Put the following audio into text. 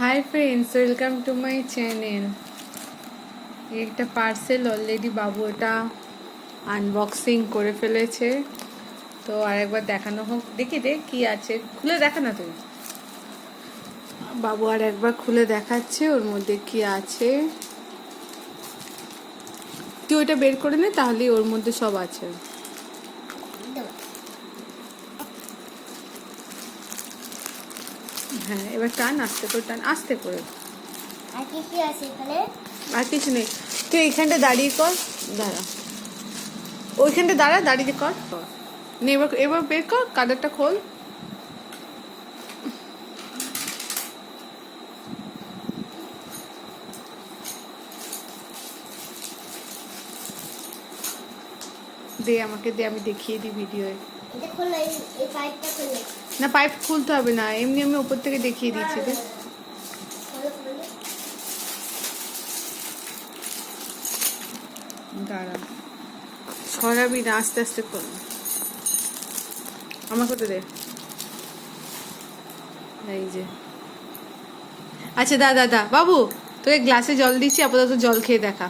Hi friends, welcome to my channel. একটা parcel already বাবু এটা unboxing করে ফেলেছে। তো আরেকবার দেখানো হোক, দেখি দে কি আছে, খুলে দেখা না তুই। বাবু আর একবার খুলে দেখাচ্ছে ওর মধ্যে কি আছে। তুই ওইটা বের করে নে, তাহলেই ওর মধ্যে সব আছে। হ্যাঁ, এবার টান, আস্তে করে টান, আস্তে করে। আর কি কি আছে এখানে? আর কিছু নেই। তুই এইখানটা দাঁড়িয়ে কর, দাঁড়া, ওইখানটা দাঁড়া, দাঁড়িয়ে কর। নে, এবার এবার বের কর, কাদারটা খোল। দে আমাকে, দে, আমি দেখিয়ে দিই ভিডিওয়ে। এটা খোলো, এই পাইপটা খোলো। না, পাইপ খুলতে হবে না, এমনি আমি উপর থেকে দেখিয়ে দিচ্ছি। দে, খোলো খোলো। দাঁড়া, সরাবি না, আস্তে আস্তে কর। আমাকে তো দে। এই যে, আচ্ছা, দাদা বাবু, তোকে গ্লাসে জল দিচ্ছি, আপাতত জল খেয়ে দেখা।